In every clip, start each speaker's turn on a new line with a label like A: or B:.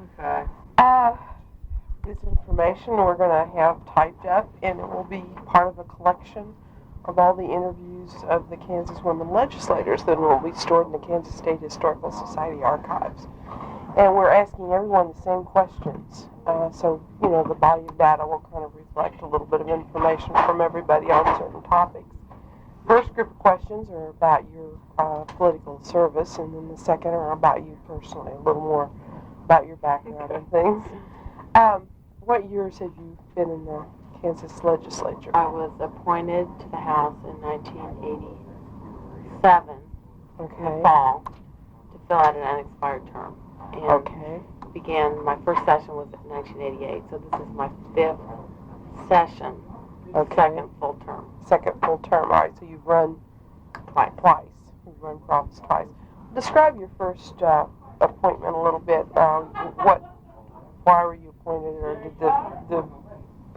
A: Okay.
B: This information we're going to have typed up, and it will be part of a collection of all the interviews of the Kansas women legislators that will be stored in the Kansas State Historical Society archives. And we're asking everyone the same questions. So, the body of data will kind of reflect a little bit of information from everybody on certain topics. First group of questions are about your political service, and then the second are about you personally, a little more about your background and things. What years have you been in the Kansas legislature?
A: I was appointed to the House in 1987, in the fall, to fill out an unexpired term. And my first session was in 1988, so this is my 5th session, second full term.
B: Second full term, all right, so you've run twice. You've run for office twice. Describe your first appointment a little bit. Why were you appointed, or did the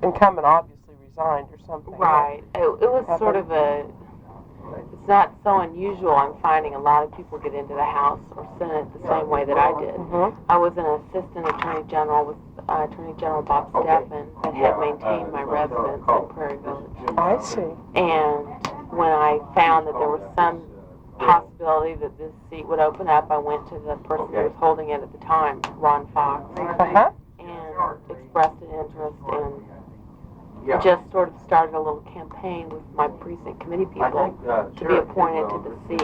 B: incumbent obviously resigned or something?
A: Right. It was sort of it's not so unusual. I'm finding a lot of people get into the House or Senate the same way that I did.
B: Mm-hmm.
A: I was an assistant attorney general with Attorney General Bob Steffen that had maintained my residence in Prairie Village.
B: I see.
A: And when I found that there was some possibility that this seat would open up, I went to the person who was holding it at the time, Ron Fox, and expressed an interest and just sort of started a little campaign with my precinct committee people to be appointed to the seat.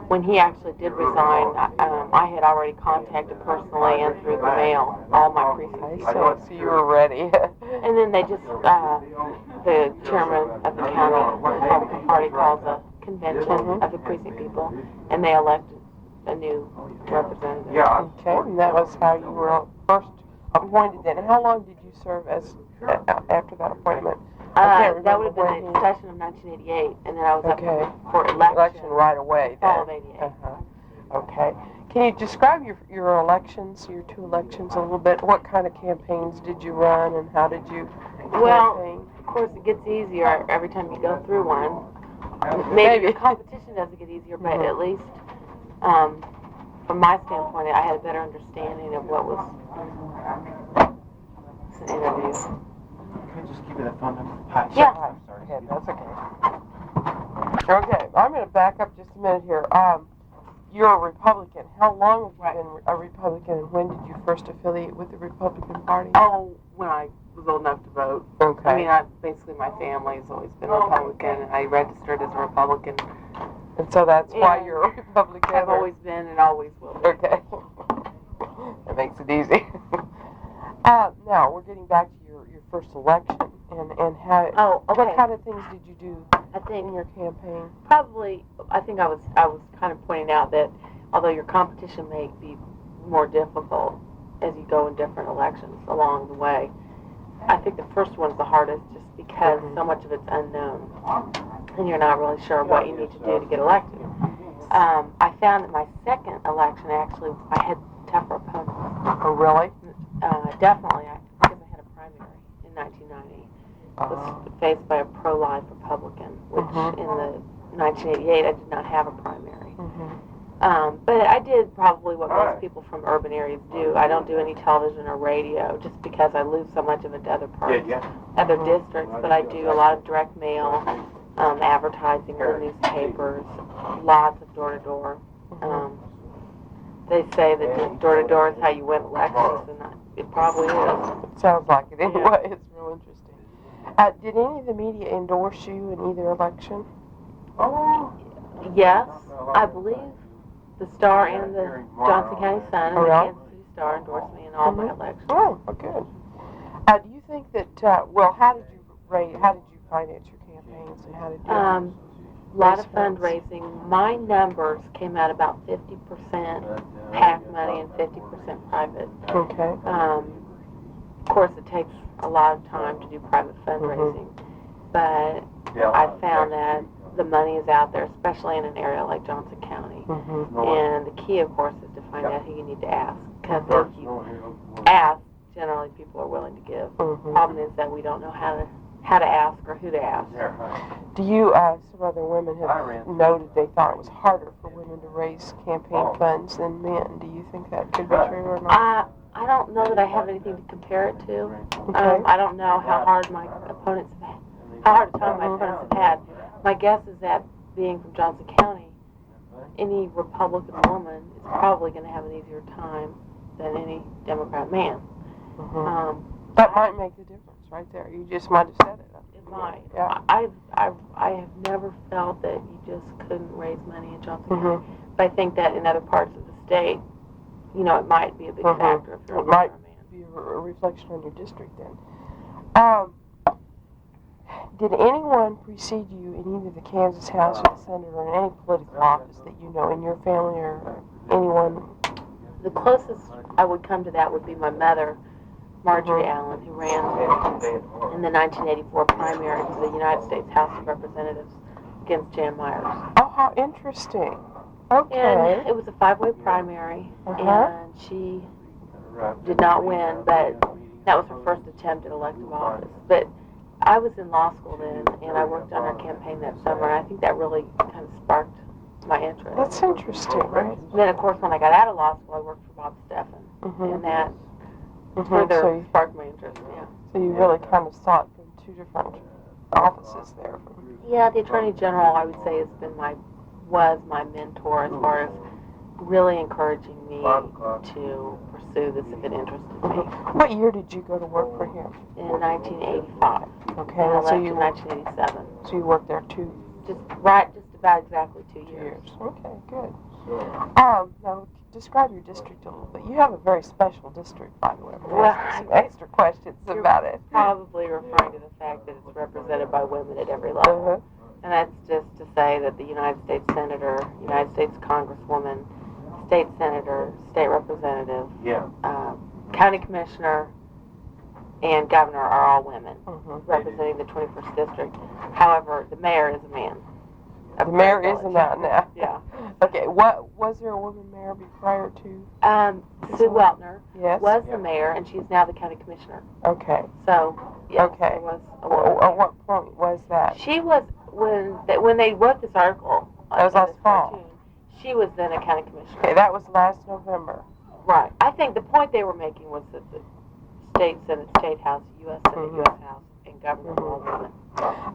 A: When he actually did resign, I had already contacted personally and through the mail all my precinct people.
B: So you were ready.
A: And then they just, the chairman of the county Republican Party calls a convention of the precinct people, and they elected a new representative.
B: Okay, and that was how you were first appointed then. How long did you serve as after that appointment?
A: That would have been the session of 1988, and then I was up for election
B: right away.
A: Fall of 88.
B: Okay. Can you describe your elections, your 2 elections a little bit? What kind of campaigns did you run, and how did you campaign?
A: Of course, it gets easier every time you go through one. Maybe the competition doesn't get easier, but at least from my standpoint, I had a better understanding of what was an interview.
C: Can you just give me the phone number?
A: Yeah.
B: Sorry, that's okay. Okay, I'm going to back up just a minute here. You're a Republican. How long have you been a Republican, and when did you first affiliate with the Republican Party?
A: Oh, when I was old enough to vote.
B: Okay.
A: I mean, basically my family has always been Republican, and I registered as a Republican.
B: And so that's why you're a Republican?
A: I've always been and always will be.
B: Okay. That makes it easy. Now, we're getting back to your first election, and how, what kind of things did you do in your campaign?
A: Probably, I think I was kind of pointing out that although your competition may be more difficult as you go in different elections along the way, I think the first one's the hardest just because so much of it's unknown and you're not really sure what you need to do to get elected. I found that my second election, actually, I had tougher opponents.
B: Oh, really?
A: Definitely, because I had a primary in 1990. I was faced by a pro-life Republican, which in the 1988 I did not have a primary. But I did probably what most people from urban areas do. I don't do any television or radio just because I lose so much of it to other parts, other districts. But I do a lot of direct mail, advertising in the newspapers, lots of door-to-door. They say that door-to-door is how you win elections, and it probably is.
B: It sounds like it anyway. It's real interesting. Did any of the media endorse you in either election?
A: Yes, I believe the Star and the Johnson County Sun and the Kansas City Star endorsed me in all my elections.
B: Oh, good. Do you think that? How did you finance your campaigns, and how did you?
A: A lot of fundraising. My numbers came out about 50% PAC money and 50% private.
B: Okay.
A: Of course, it takes a lot of time to do private fundraising, but I found that the money is out there, especially in an area like Johnson County. And the key, of course, is to find out who you need to ask, because if you ask, generally people are willing to give. The problem is that we don't know how to how to ask or who to ask.
B: Do you, some other women have noted they thought it was harder for women to raise campaign funds than men. Do you think that could be true or not?
A: I don't know that I have anything to compare it to.
B: Okay.
A: I don't know how hard my opponents have had, how hard a time my opponents have had. My guess is that being from Johnson County, any Republican woman is probably going to have an easier time than any Democrat man.
B: That might make the difference right there. You just might have said it.
A: It might.
B: Yeah.
A: I have never felt that you just couldn't raise money in Johnson County. But I think that in other parts of the state, you know, it might be a big factor if you're a man.
B: It might be a reflection on your district then. Did anyone precede you in either the Kansas House or the Senate or in any political office that you know in your family or anyone?
A: The closest I would come to that would be my mother, Marjorie Allen, who ran in the 1984 primary for the United States House of Representatives against Jan Myers.
B: Oh, how interesting. Okay.
A: And it was a 5-way primary, and she did not win, but that was her first attempt at elective office. But I was in law school then, and I worked on her campaign that summer, and I think that really kind of sparked my interest.
B: That's interesting, right?
A: And then, of course, when I got out of law school, I worked for Bob Stephan, and that further sparked my interest,
B: So you really kind of saw it from two different offices there.
A: Yeah, the Attorney General, I would say, was my mentor as far as really encouraging me to pursue this if it interested me.
B: What year did you go to work for him?
A: In 1985.
B: Okay,
A: And I left
B: so
A: in 1987.
B: So you worked there
A: Just about exactly 2 years.
B: Okay, good. Now describe your district a little bit. You have a very special district, by the way. I'm going to ask you some extra questions about it.
A: Probably referring to the fact that it's represented by women at every level. And that's just to say that the United States Senator, United States Congresswoman, State Senator, State Representative, County Commissioner, and Governor are all women representing the 21st District. However, the Mayor is a man.
B: The Mayor is a man now.
A: Yeah.
B: Okay, what was there a woman mayor prior to?
A: Sue Weltner was the mayor, and she's now the county commissioner.
B: Okay.
A: So, yes, there was a woman.
B: At what point was that?
A: She was, when they wrote this article,
B: that was last fall.
A: She was then a county commissioner.
B: Okay, that was last November.
A: Right. I think the point they were making was that the state Senate, state house, U.S. Senate, U.S. House, and governor were all women.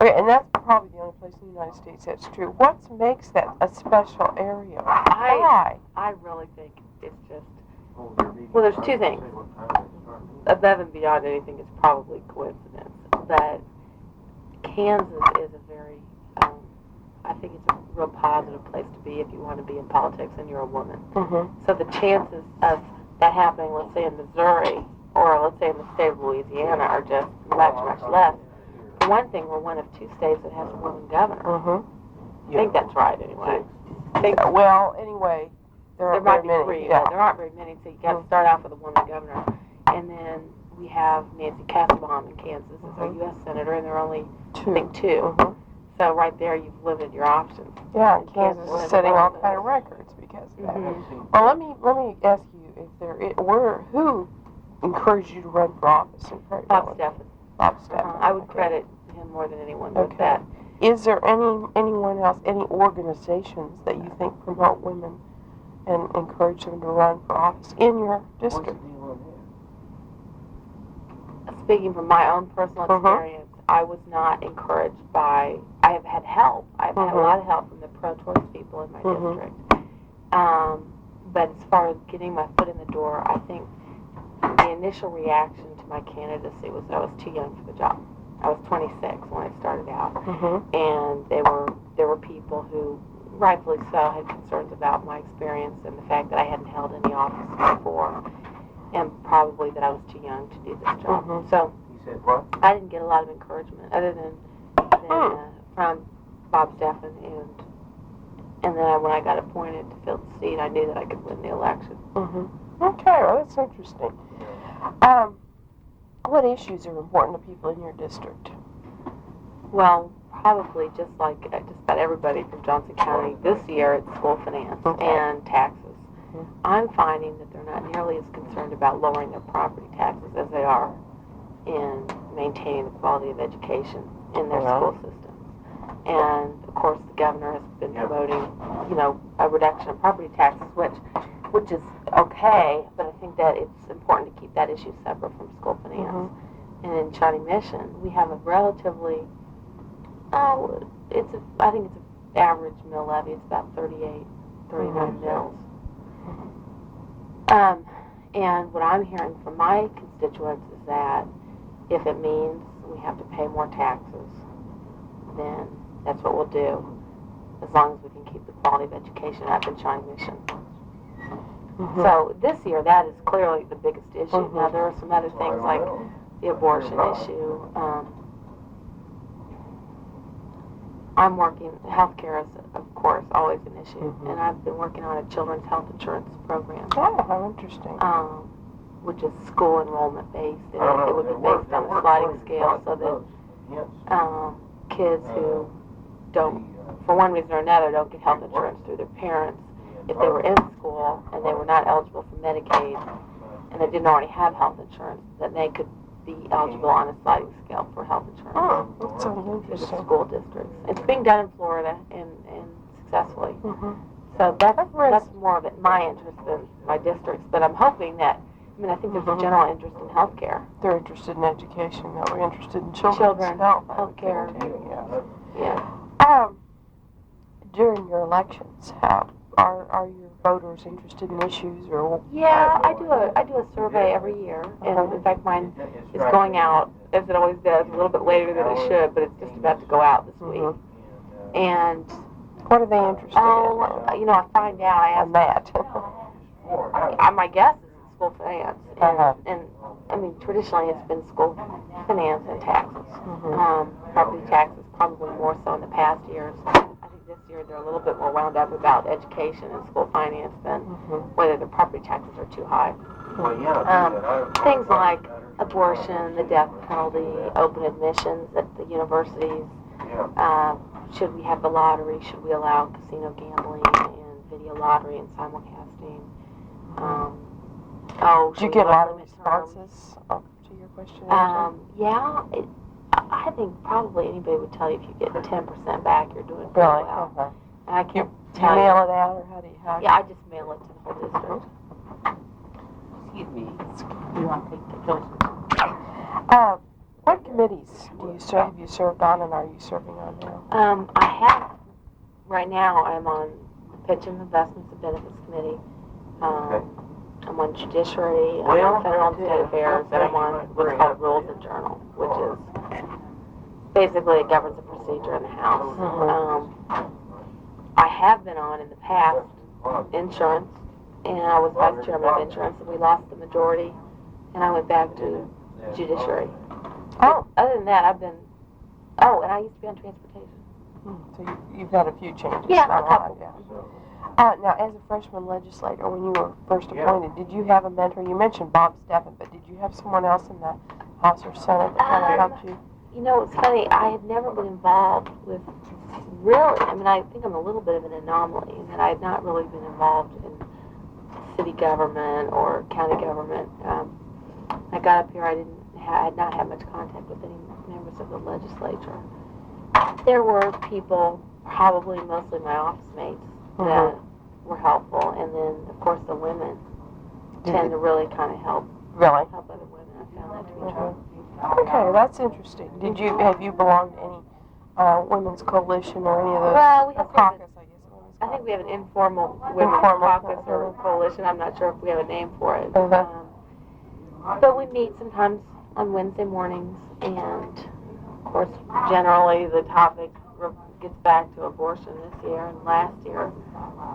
B: Okay, and that's probably the only place in the United States that's true. What makes that a special area? Why?
A: I really think it's just, well, there's two things. Above and beyond anything, it's probably coincidence. That Kansas is a very, I think it's a real positive place to be if you want to be in politics and you're a woman. So the chances of that happening, let's say in Missouri, or let's say in the state of Louisiana, are just much, much less. For one thing, we're one of 2 states that has a woman governor. I think that's right, anyway.
B: Well, anyway, there
A: might
B: aren't
A: be
B: very
A: 3,
B: many.
A: but there aren't very many, so you got to start off with a woman governor. And then we have Nancy Kassebaum in Kansas as our U.S. Senator, and there are only, I think, 2. So right there, you've limited your options.
B: Yeah, and Kansas is setting all kind of records because of that. Well, let me ask you, who encouraged you to run for office in Prairie Valley?
A: Bob Stephan.
B: Bob Stephan.
A: I would credit him more than anyone with that.
B: Is there anyone else, any organizations that you think promote women and encourage them to run for office in your district?
A: Speaking from my own personal experience, I was not encouraged by, I have had help. I've had a lot of help from the pro-choice people in my district. But as far as getting my foot in the door, I think the initial reaction to my candidacy was that I was too young for the job. I was 26 when I started out, and there were people who, rightfully so, had concerns about my experience and the fact that I hadn't held any office before, and probably that I was too young to do this job. So I didn't get a lot of encouragement other than from Bob Stephan, and then when I got appointed to fill the seat, I knew that I could win the election.
B: Okay, well, that's interesting. What issues are important to people in your district?
A: Well, probably just like just about everybody from Johnson County, this year it's school finance and taxes. I'm finding that they're not nearly as concerned about lowering their property taxes as they are in maintaining the quality of education in their school systems. And of course, the governor has been promoting, a reduction of property taxes, which is okay, but I think that it's important to keep that issue separate from school finance. And in Shawnee Mission, we have a relatively, I think it's an average mill levy. It's about 39 mills. And what I'm hearing from my constituents is that if it means we have to pay more taxes, then that's what we'll do, as long as we can keep the quality of education up in Shawnee Mission. So this year, that is clearly the biggest issue. Now, there are some other things like the abortion issue. I'm working, healthcare is, of course, always an issue, and I've been working on a children's health insurance program.
B: Oh, how interesting.
A: Which is school enrollment based, and it would be based on a sliding scale so that kids who don't, for one reason or another, don't get health insurance through their parents, if they were in school and they were not eligible for Medicaid and they didn't already have health insurance, then they could be eligible on a sliding scale for health insurance.
B: Oh, that sounds
A: Through the
B: interesting.
A: school districts. It's being done in Florida and successfully. So that's more of it, my interest than my districts. But I'm hoping that, I think there's a general interest in healthcare.
B: They're interested in education, though. We're interested in children's health.
A: Healthcare.
B: Yeah. During your elections, are your voters interested in issues or?
A: Yeah, I do a survey every year, and in fact mine is going out, as it always does, a little bit later than it should, but it's just about to go out this week. And
B: what are they interested in?
A: I find out. I ask
B: that.
A: my guess is school finance, and traditionally it's been school finance and taxes. Property taxes probably more so in the past years. This year they're a little bit more wound up about education and school finance than whether the property taxes are too high. Things like abortion, the death penalty, open admissions at the universities. Should we have the lottery? Should we allow casino gambling and video lottery and simulcasting?
B: Did you get a lot of responses to your question?
A: I think probably anybody would tell you if you get 10% back, you're doing pretty
B: Really?
A: well. And I can't
B: Do you mail it out, or how do you?
A: I just mail it to the whole district.
D: Excuse me. You want to take the choices?
B: What committees do you serve? Have you served on, and are you serving on now?
A: I have. Right now, I'm on the Pension Investments and Benefits Committee. I'm on Judiciary, I'm on Federal and State Affairs, and I'm on what's called Rules and Journal, which is basically it governs the procedure in the House. I have been on in the past insurance, and I was vice chairman of insurance, and we lost the majority, and I went back to Judiciary. Other than that, I've been, and I used to be on transportation.
B: So you've had a few changes.
A: Yeah, a couple.
B: Now, as a freshman legislator, when you were first appointed, did you have a mentor? You mentioned Bob Steffen, but did you have someone else in the House or Senate that kind of helped you?
A: It's funny. I had never been involved with I think I'm a little bit of an anomaly in that I had not really been involved in city government or county government. I got up here, I had not had much contact with any members of the legislature. There were people, probably mostly my office mates, that were helpful, and then of course the women tend to really kind of help other women. I found that to be true.
B: Okay, that's interesting. Have you belonged to any women's coalition or any of those?
A: Well, we have
B: caucus, I guess.
A: I think we have an informal women's caucus or coalition. I'm not sure if we have a name for it. But we meet sometimes on Wednesday mornings, and of course, generally the topic gets back to abortion this year and last year,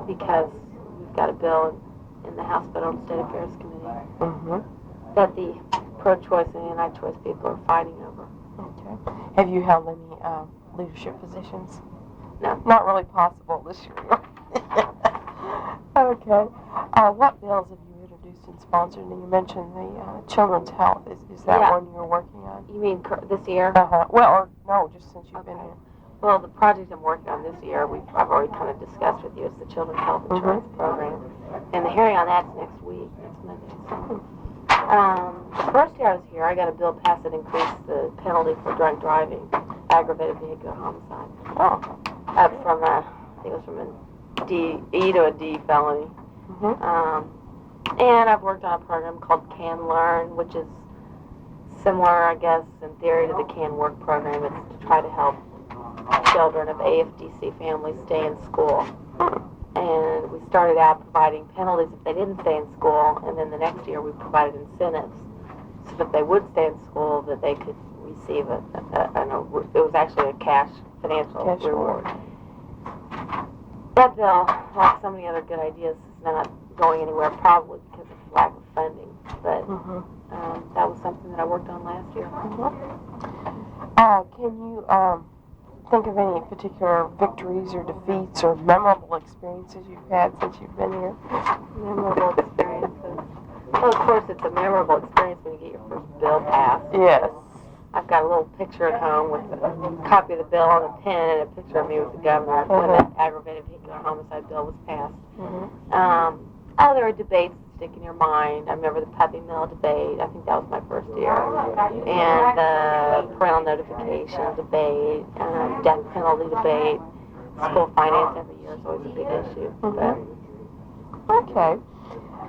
A: because we've got a bill in the House Federal and State Affairs Committee that the pro-choice and anti-choice people are fighting over.
B: Okay. Have you held any leadership positions?
A: No.
B: Not really possible this year. Okay. What bills have you introduced and sponsored? And you mentioned the children's health. Is that one you're working on?
A: You mean this year?
B: Well, or no, just since you've been here.
A: Well, the project I'm working on this year, I've already kind of discussed with you, is the Children's Health Insurance Program. And the hearing on that's next week, next Monday. So First year I was here, I got a bill passed that increased the penalty for drunk driving, aggravated vehicular homicide.
B: Oh.
A: Up from I think it was from a E to a D felony. And I've worked on a program called Can Learn, which is similar, I guess, in theory to the Can Work program. It's to try to help children of AFDC families stay in school. And we started out providing penalties if they didn't stay in school, and then the next year we provided incentives so that they would stay in school, that they could receive it was actually a cash financial reward. That bill, like so many other good ideas, is not going anywhere, probably because of lack of funding. But that was something that I worked on last year.
B: Can you think of any particular victories or defeats or memorable experiences you've had since you've been here?
A: Memorable experiences. Well, of course, it's a memorable experience when you get your first bill passed.
B: Yes.
A: I've got a little picture at home with a copy of the bill on a pen and a picture of me with the governor when that aggravated vehicular homicide bill was passed. There are debates that stick in your mind. I remember the puppy mill debate. I think that was my first year. And the parental notification debate, death penalty debate. School finance every year is always a big issue.
B: Okay.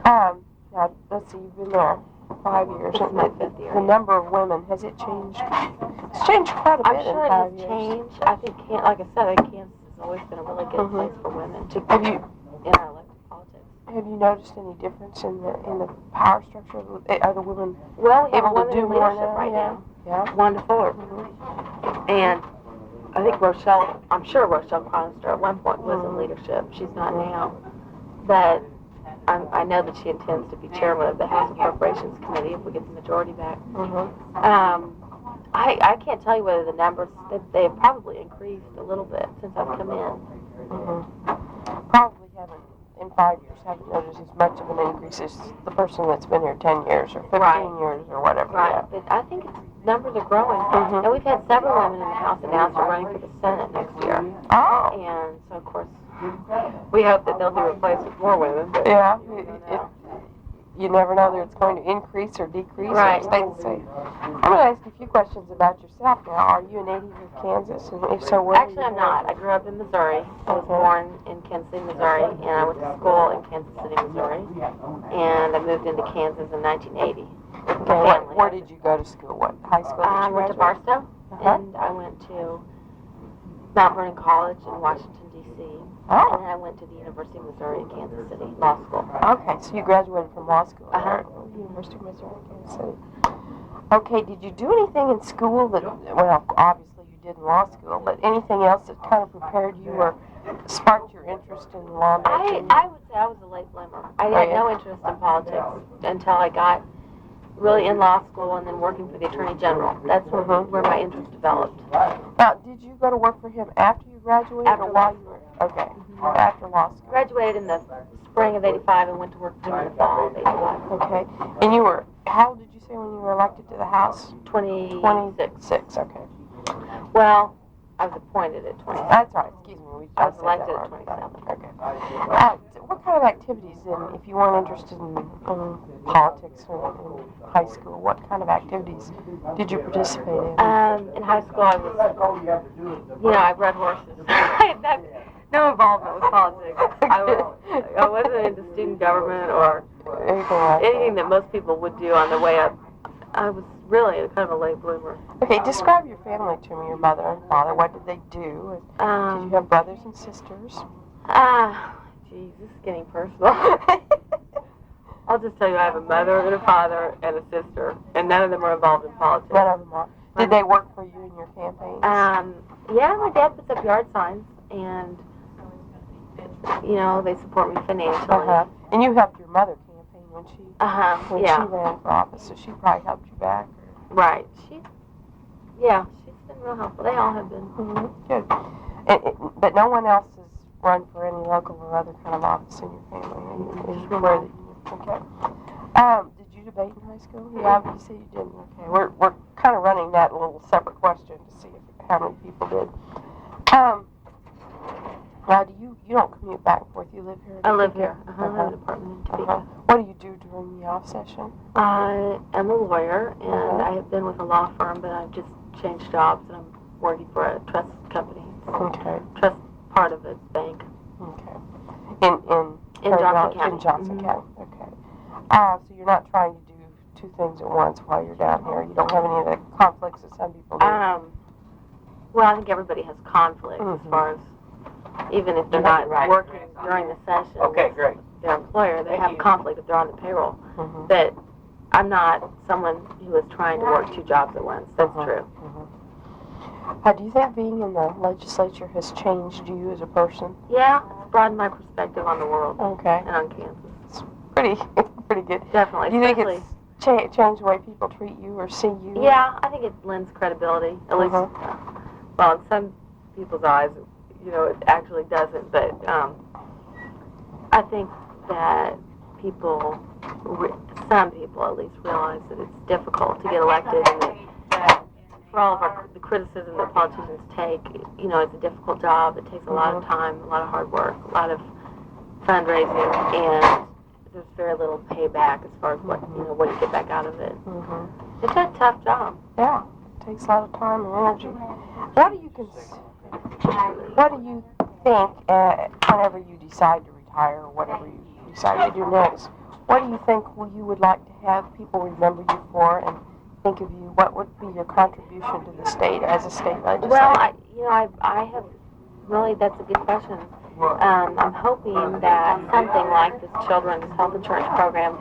B: Now, let's see, you've been there 5 years.
A: This is my 5th year.
B: The number of women, has it changed? It's changed quite a bit
A: I'm sure
B: in 5 years.
A: it has changed. I think, like I said, I think Kansas has always been a really good place for women to
B: Have you
A: in our elected politics.
B: Have you noticed any difference in the power structure? Are the women
A: Well, we have
B: able
A: one
B: to do
A: in
B: more
A: leadership
B: now?
A: right now.
B: Yeah.
A: Wanda Fuller. And I think I'm sure Rochelle Chronister at one point was in leadership. She's not now. But I know that she intends to be chairman of the House Appropriations Committee if we get the majority back. I can't tell you whether the numbers, they have probably increased a little bit since I've come in.
B: Probably haven't, in 5 years, haven't noticed as much of an increase as the person that's been here 10 years or 15 years or whatever.
A: Right, but I think numbers are growing. And we've had several women in the House announced are running for the Senate next year. And so, of course, we hope that they'll be replaced with more women. But
B: you never know whether it's going to increase or decrease or stay the same. I'm going to ask you a few questions about yourself now. Are you a native of Kansas? And if so, where
A: Actually, I'm not. I grew up in Missouri. I was born in Kansas City, Missouri, and I went to school in Kansas City, Missouri. And I moved into Kansas in 1980.
B: Okay, where did you go to school? What high school did you
A: I went to Barstow, and I went to Mount Vernon College in Washington, D.C. And I went to the University of Missouri in Kansas City, law school.
B: Okay, so you graduated from law school at University of Missouri, Kansas City. Okay, did you do anything in school that, well, obviously you did in law school, but anything else that kind of prepared you or sparked your interest in law making?
A: I would say I was a late bloomer. I had no interest in politics until I got really in law school and then working for the Attorney General. That's where my interest developed.
B: Now, did you go to work for him after you graduated or while you were? Okay, after law school.
A: Graduated in the spring of '85 and went to work for him in the fall of '85.
B: Okay, and you were, how old did you say when you were elected to the House?
A: 26.
B: Okay.
A: Well, I was appointed at 27.
B: That's right, excuse me.
A: I was elected at 27.
B: Okay. What kind of activities, then, if you weren't interested in politics or in high school, what kind of activities did you participate in?
A: In high school, I was, I bred horses. I had no involvement with politics. I wasn't into student government or anything that most people would do on their way up. I was really kind of a late bloomer.
B: Okay, describe your family to me, your mother and father. What did they do? Did you have brothers and sisters?
A: Geez, this is getting personal. I'll just tell you, I have a mother and a father and a sister, and none of them are involved in politics.
B: None of them are. Did they work for you in your campaigns?
A: Yeah, my dad puts up yard signs, and, they support me financially.
B: And you helped your mother campaign when she
A: she
B: ran for office, so she probably helped you back.
A: Right. She's been real helpful. They all have been.
B: Good. But no one else has run for any local or other kind of office in your family? Okay. Did you debate in high school? Yeah, you say you didn't. Okay. We're kind of running that little separate question to see how many people did. Now, do you you don't commute back and forth. You live here.
A: I live here. I live in an apartment in Topeka.
B: What do you do during the off session?
A: I am a lawyer, and I have been with a law firm, but I've just changed jobs, and I'm working for a trust company.
B: Okay.
A: Trust part of it's bank.
B: Okay. In
A: Johnson County.
B: In Johnson County. Okay. So you're not trying to do two things at once while you're down here. You don't have any of the conflicts that some people do.
A: Well, I think everybody has conflicts as far as, even if they're not working during the session.
C: Okay, great.
A: Their employer, they have conflict if they're on the payroll. But I'm not someone who is trying to work two jobs at once. That's true.
B: Do you think being in the legislature has changed you as a person?
A: Yeah, it's broadened my perspective on the world.
B: Okay.
A: And on Kansas.
B: It's pretty good.
A: Definitely.
B: Do you think it's changed the way people treat you or see you?
A: Yeah, I think it lends credibility. At least, well, in some people's eyes, it actually doesn't. But I think that some people at least realize that it's difficult to get elected, and that for all of the criticism that politicians take, it's a difficult job. It takes a lot of time, a lot of hard work, a lot of fundraising, and there's very little payback as far as what you get back out of it. It's a tough job.
B: Yeah, it takes a lot of time and energy. What do you think whenever you decide to retire or whatever you decide to do next? What do you think you would like to have people remember you for and think of you? What would be your contribution to the state as a state legislator?
A: Well, I have really, that's a good question. I'm hoping that something like this children's health insurance program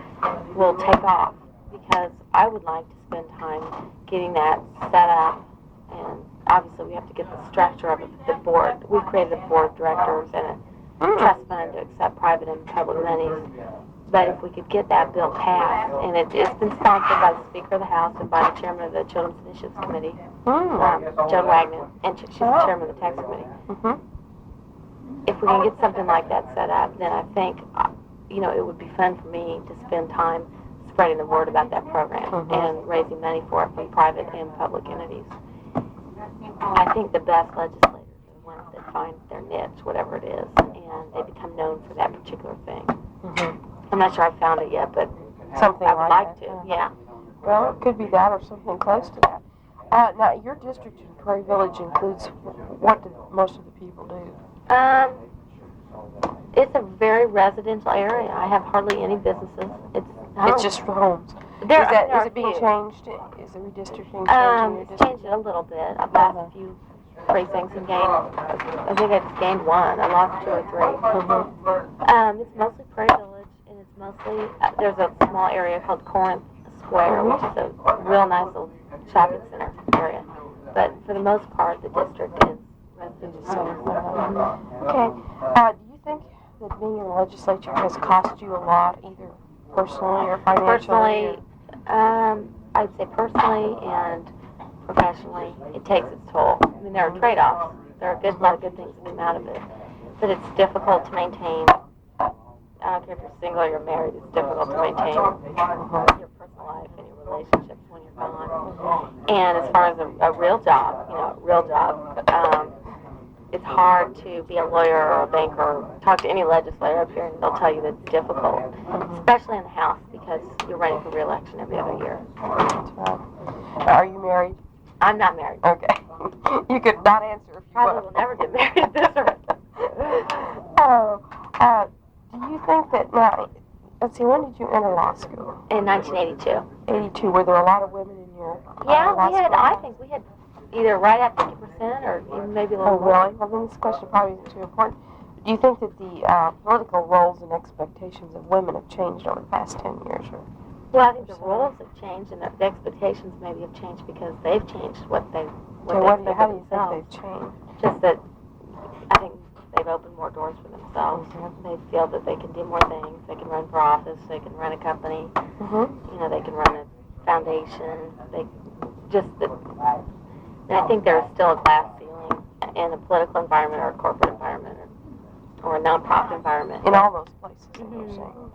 A: will take off, because I would like to spend time getting that set up, and obviously we have to get the structure of the board. We've created a board of directors and a trust fund to accept private and public monies. But if we could get that bill passed, and it's been sponsored by the Speaker of the House and by the Chairman of the Children's Initiatives Committee, Joan Wagner, and she's the Chairman of the Tax Committee. If we can get something like that set up, then I think, it would be fun for me to spend time spreading the word about that program and raising money for it from private and public entities. I think the best legislators are the ones that find their niche, whatever it is, and they become known for that particular thing. I'm not sure I found it yet, but
B: something
A: I would like
B: that.
A: to. Yeah.
B: Well, it could be that or something close to that. Now, your district in Prairie Village includes, what do most of the people do?
A: It's a very residential area. I have hardly any businesses.
B: It's just for homes. Is it being changed? Is the redistricting changing your district?
A: Changed it a little bit. I've lost a few precincts and I think I just gained one. I lost 2 or 3. It's mostly Prairie Village, and it's mostly, there's a small area called Corinth Square, which is a real nice little shopping center area. But for the most part, the district is residential.
B: Okay. Do you think that being in the legislature has cost you a lot, either personally or financially?
A: Personally, I'd say personally and professionally, it takes its toll. I mean, there are trade-offs. There are a lot of good things that come out of it. But it's difficult to maintain. I don't care if you're single or you're married, it's difficult to maintain your personal life and your relationships when you're gone. And as far as a real job, it's hard to be a lawyer or a banker or talk to any legislator up here, and they'll tell you that it's difficult, especially in the House, because you're running for re-election every other year.
B: That's right. Are you married?
A: I'm not married.
B: Okay. You could not answer if you
A: Probably will never get married at this rate.
B: Do you think that, now, let's see, when did you enter law school?
A: In 1982.
B: 82. Were there a lot of women in your
A: Yeah,
B: law school?
A: I think we had either right at 50% or even maybe a little more.
B: Oh, really? Well, then this question probably isn't too important. Do you think that the political roles and expectations of women have changed over the past 10 years?
A: Well, I think the roles have changed, and the expectations maybe have changed because they've changed what they
B: how do you think they've changed?
A: Just that I think they've opened more doors for themselves. They feel that they can do more things. They can run for office. They can run a company. They can run a foundation. And I think there's still a glass ceiling in a political environment or a corporate environment or a nonprofit environment.
B: In all those places, you're saying.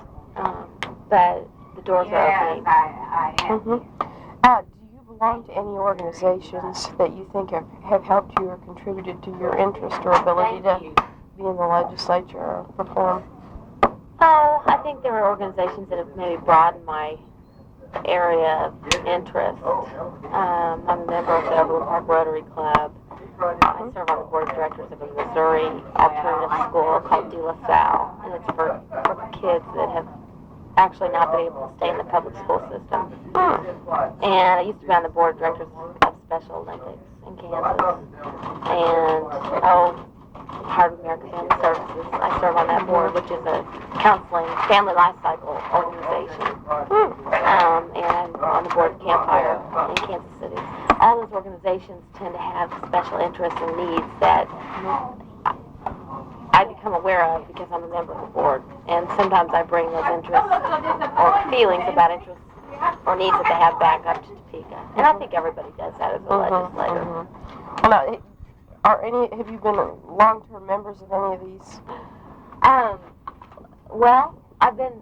A: But the doors are opening.
B: Do you belong to any organizations that you think have helped you or contributed to your interest or ability to be in the legislature or perform?
A: Oh, I think there are organizations that have maybe broadened my area of interest. I'm a member of the Overland Park Rotary Club. I serve on the board of directors of a Missouri alternative school called De La Salle, and it's for kids that have actually not been able to stay in the public school system. And I used to be on the board of directors of Special Olympics in Kansas. And, part of American Family Services. I serve on that board, which is a counseling family life cycle organization. And I'm on the board of Campfire in Kansas City. All those organizations tend to have special interests and needs that I become aware of because I'm a member of the board. And sometimes I bring those interests or feelings about interests or needs that they have back up to Topeka. And I think everybody does that as a legislator.
B: Now, have you been long-term members of any of these?
A: Well, I've been,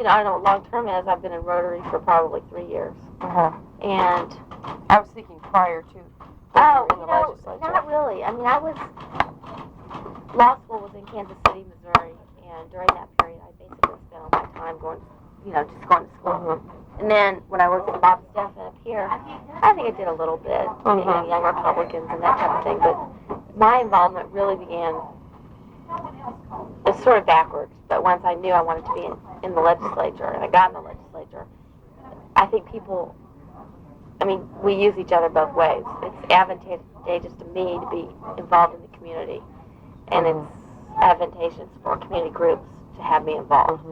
A: I know what long-term is. I've been in Rotary for probably 3 years. And
B: I was thinking prior to in the legislature.
A: Not really. I mean, law school was in Kansas City, Missouri, and during that period, I basically spent all my time going, just going to school. And then when I worked with Bob Stephan up here, I think I did a little bit, Young Republicans and that type of thing. But my involvement really began, it's sort of backwards, but once I knew I wanted to be in the legislature, and I got in the legislature, I think we use each other both ways. It's advantageous to me to be involved in the community, and it's advantageous for community groups to have me involved.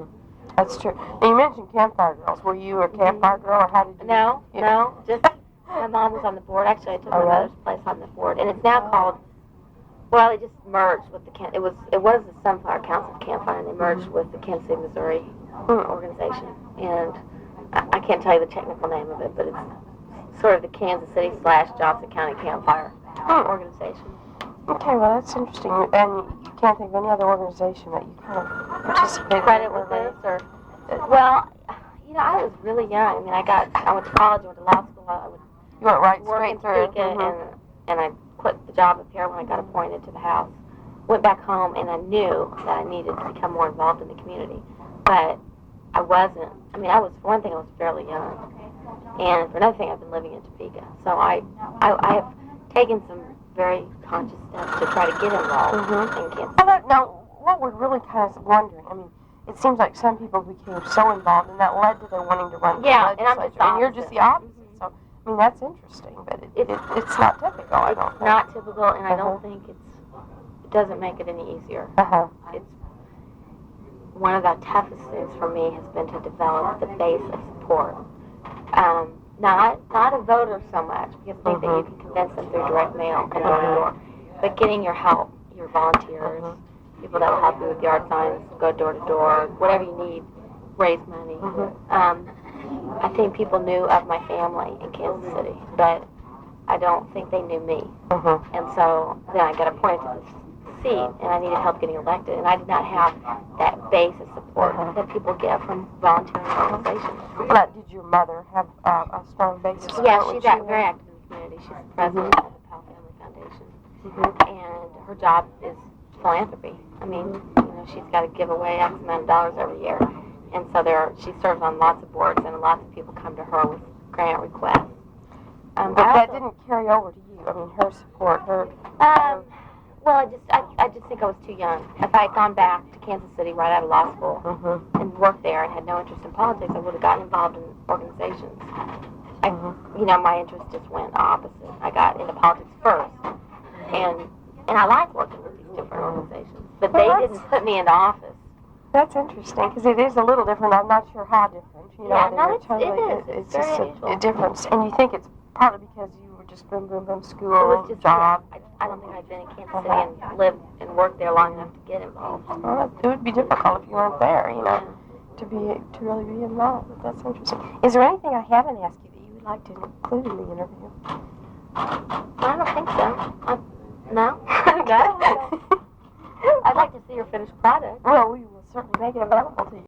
B: That's true. Now, you mentioned Campfire Girls. Were you a Campfire Girl, or how did you?
A: No, just my mom was on the board. Actually, I took my mother's place on the board, and it's now called. Well, it just merged with the it was the Sunflower Council of Campfire, and they merged with the Kansas City, Missouri organization. And I can't tell you the technical name of it, but it's sort of the Kansas City / Johnson County Campfire organization.
B: Okay, well that's interesting. And you can't think of any other organization that you kind of participated
A: Credit with this, or well, I was really young. I went to college, I went to law school.
B: You went right
A: work in
B: straight through.
A: Topeka, and I quit the job up here when I got appointed to the House. Went back home, and I knew that I needed to become more involved in the community, but I wasn't. For one thing, I was fairly young, and for another thing, I've been living in Topeka, so I have taken some very conscious steps to try to get involved in Kansas.
B: Now, what we're really kind of wondering, it seems like some people became so involved, and that led to their wanting to run for legislature.
A: And I'm just the opposite.
B: And you're just the opposite. So, that's interesting, but it's not typical, I don't think.
A: It's not typical, and I don't think it doesn't make it any easier. It's one of the toughest things for me has been to develop the base of support. Not a voter so much, because I think that you can convince them through direct mail and door to door, but getting your help, your volunteers, people that will help you with yard signs, go door to door, whatever you need, raise money. I think people knew of my family in Kansas City, but I don't think they knew me. And so then I got appointed to this seat, and I needed help getting elected, and I did not have that base of support that people get from volunteering organizations.
B: Now, did your mother have a strong base of support?
A: Yeah, she's very active in the community. She's the president of the Powell Family Foundation, and her job is philanthropy. She's got to give away X amount of dollars every year, and so she serves on lots of boards, and lots of people come to her with grant requests.
B: But that didn't carry over to you. Her support,
A: Well, I just think I was too young. If I had gone back to Kansas City right out of law school and worked there and had no interest in politics, I would have gotten involved in organizations. My interest just went opposite. I got into politics first, and I like working with these different organizations, but they didn't put me into office.
B: That's interesting, because it is a little different. I'm not sure how different.
A: It's
B: just
A: very
B: a difference. And you think it's partly because you were just boom, boom, boom, school,
A: it was just,
B: job.
A: I don't think I'd been in Kansas City and lived and worked there long enough to get involved.
B: Well, it would be difficult if you weren't there, to really be involved. But that's interesting. Is there anything I haven't asked you that you would like to include in the interview?
A: I don't think so. No? No? I'd like to see your finished product.
B: Well, we will certainly make it available to you.